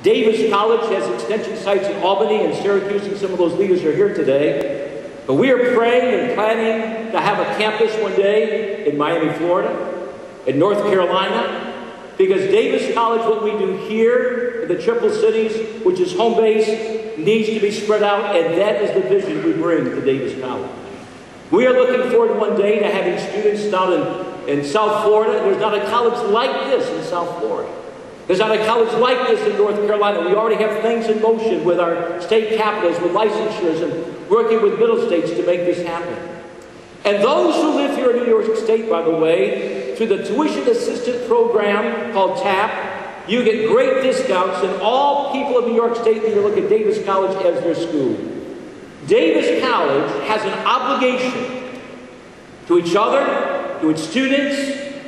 Davis College has extension sites in Albany and Syracuse, and some of those leaders are here today. But we are praying and planning to have a campus one day in Miami, Florida, in North Carolina, because Davis College, what we do here in the Triple Cities, which is home base, needs to be spread out, and that is the vision we bring to Davis College. We are looking forward one day to having students down in South Florida. There's not a college like this in South Florida. There's not a college like this in North Carolina. We already have things in motion with our state capitals, with licensures, and working with middle states to make this happen. And those who live here in New York State, by the way, through the tuition assistance program called TAP, you get great discounts, and all people of New York State need to look at Davis College as their school. Davis College has an obligation to each other, to its students,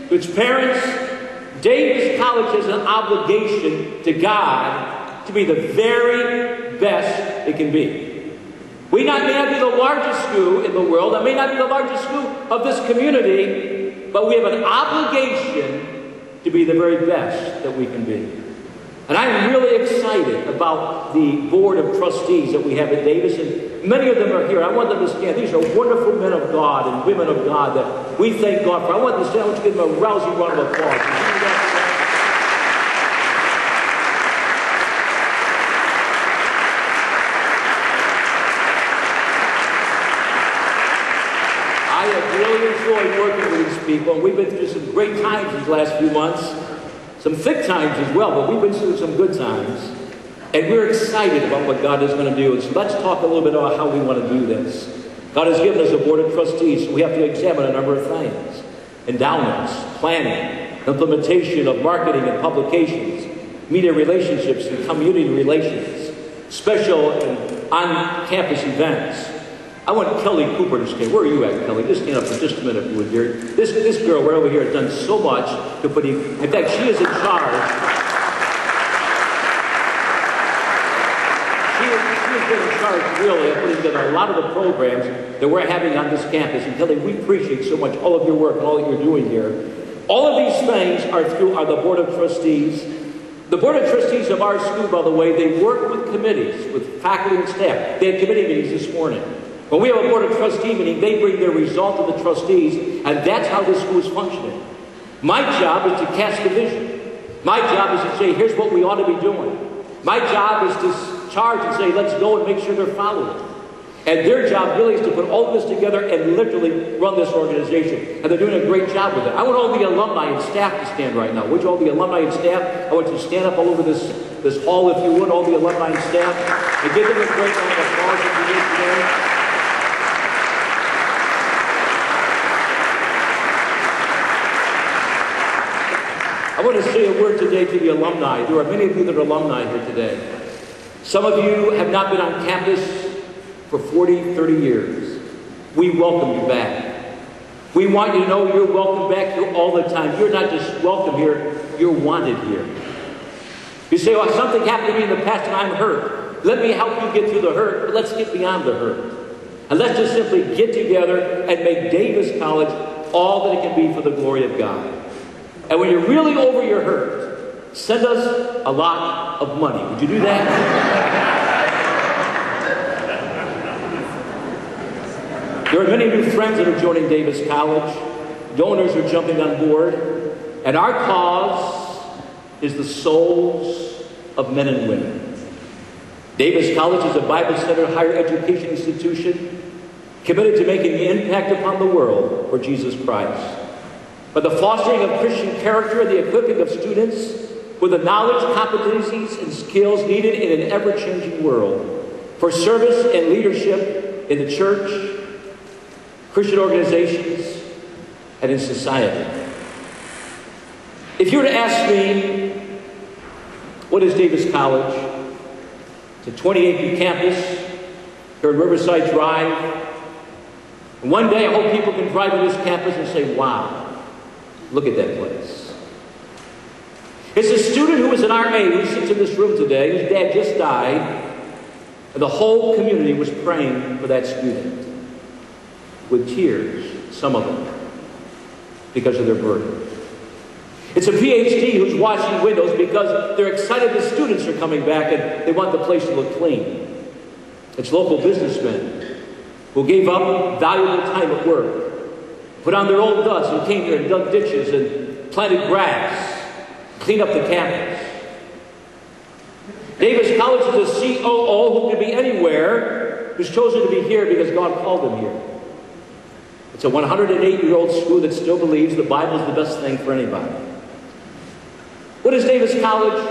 to its parents. Davis College has an obligation to God to be the very best it can be. We may not be the largest school in the world, it may not be the largest school of this community, but we have an obligation to be the very best that we can be. And I'm really excited about the board of trustees that we have at Davis, and many of them are here. I want them to stand. These are wonderful men of God and women of God that we thank God for. I want them to stand. I want you to give them a rousing round of applause. I have really enjoyed working with these people, and we've been through some great times these last few months. Some thick times as well, but we've been through some good times. And we're excited about what God is going to do. And so let's talk a little bit about how we want to do this. God has given us a board of trustees, so we have to examine a number of things. Endowments, planning, implementation of marketing and publications, media relationships and community relations, special and on-campus events. I want Kelly Cooper to stand. Where are you at, Kelly? Just stand up for just a minute, if you would, dear. This girl right over here has done so much to put in fact, she is in charge. She has been in charge, really, of putting together a lot of the programs that we're having on this campus. And Kelly, we appreciate so much all of your work and all that you're doing here. All of these things are through the Board of Trustees. The Board of Trustees of our school, by the way, they work with committees, with faculty and staff. They had committee meetings this morning. When we have a Board of Trustee meeting, they bring their result to the trustees, and that's how this school is functioning. My job is to cast a vision. My job is to say, here's what we ought to be doing. My job is to charge and say, let's go and make sure they're following. And their job really is to put all of this together and literally run this organization. And they're doing a great job with it. I want all the alumni and staff to stand right now. Would you, all the alumni and staff? I want you to stand up all over this hall, if you would, all the alumni and staff, and give them a great round of applause if you did today. I want to say a word today to the alumni. There are many of you that are alumni here today. Some of you have not been on campus for 40, 30 years. We welcome you back. We want you to know you're welcome back here all the time. You're not just welcome here, you're wanted here. You say, well, something happened to me in the past and I'm hurt. Let me help you get through the hurt, but let's get beyond the hurt. And let's just simply get together and make Davis College all that it can be for the glory of God. And when you're really over your hurt, send us a lot of money. Would you do that? There are many new friends that are joining Davis College. Donors are jumping on board. And our cause is the souls of men and women. Davis College is a Bible-centered higher education institution committed to making an impact upon the world for Jesus Christ. By the fostering of Christian character and the equipping of students with the knowledge, competencies, and skills needed in an ever-changing world for service and leadership in the church, Christian organizations, and in society. If you were to ask me, what is Davis College? It's a 28-acre campus here at Riverside Drive. And one day I hope people can drive to this campus and say, wow. Look at that place. It's a student who was an RA who sits in this room today, whose dad just died, and the whole community was praying for that student with tears, some of them, because of their burden. It's a PhD who's washing windows because they're excited the students are coming back and they want the place to look clean. It's local businessmen who gave up valuable time at work, put on their old duds and came here and dug ditches and planted grass, cleaned up the campus. Davis College is a COO who could be anywhere, who's chosen to be here because God called him here. It's a 108-year-old school that still believes the Bible is the best thing for anybody. What is Davis College?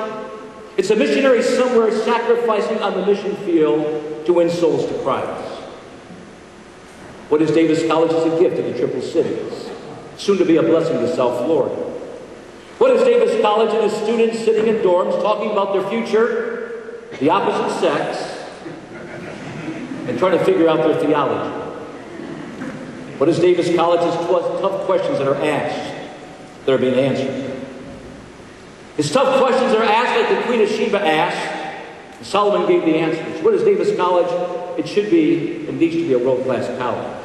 It's a missionary somewhere sacrificing on the mission field to win souls to Christ. What is Davis College? It's a gift to the Triple Cities, soon to be a blessing to South Florida. What is Davis College? It is students sitting in dorms talking about their future, the opposite sex, and trying to figure out their theology. What is Davis College? It's tough questions that are asked that are being answered. His tough questions are asked like the Queen of Sheba asked, and Solomon gave the answers. What is Davis College? It should be and needs to be a world-class college.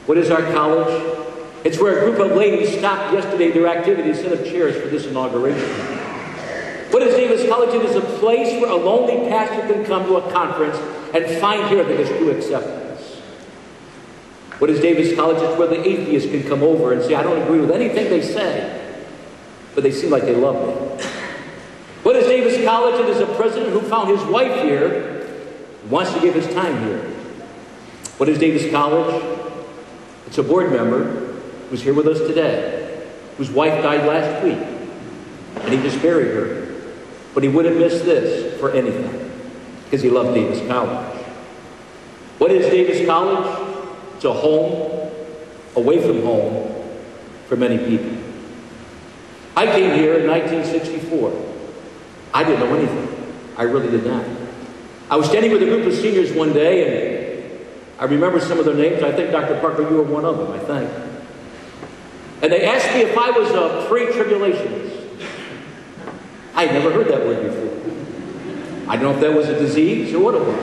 What is our college? It's where a group of ladies stopped yesterday their activities to set up chairs for this inauguration. What is Davis College? It is a place where a lonely pastor can come to a conference and find here that there's true acceptance. What is Davis College? It's where the atheists can come over and say, I don't agree with anything they say, but they seem like they love me. What is Davis College? It is a president who found his wife here, wants to give his time here. What is Davis College? It's a board member who's here with us today, whose wife died last week, and he just buried her. But he wouldn't miss this for anything, because he loved Davis College. What is Davis College? It's a home, away from home, for many people. I came here in 1964. I didn't know anything. I really did not. I was standing with a group of seniors one day, and I remember some of their names. I think, Dr. Parker, you were one of them, I think. And they asked me if I was a pre-tribulationist. I had never heard that word before. I don't know if that was a disease or what it was.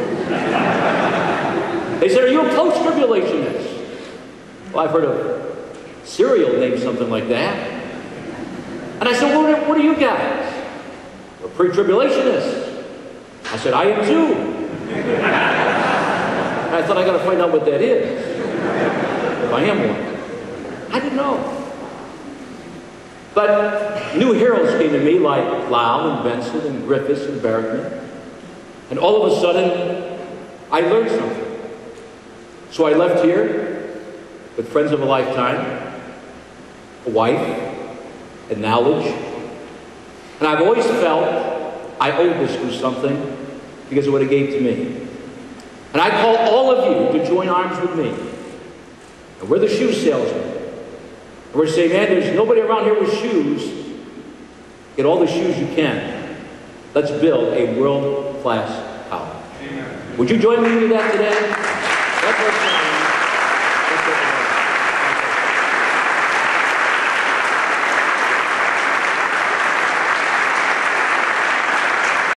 They said, are you a post-tribulationist? Well, I've heard of cereal named something like that. And I said, well, what are you guys? We're pre-tribulationists. I said, I am too. And I thought, I got to find out what that is, if I am one. I didn't know. But new heroes came to me like Lau and Benson and Griffiths and Bergman. And all of a sudden, I learned something. So I left here with friends of a lifetime, a wife, and knowledge. And I've always felt I owed this to something because of what it gave to me. And I call all of you to join arms with me. And we're the shoe salesmen. And we're saying, man, there's nobody around here with shoes. Get all the shoes you can. Let's build a world-class college. Amen. Would you join me in that today?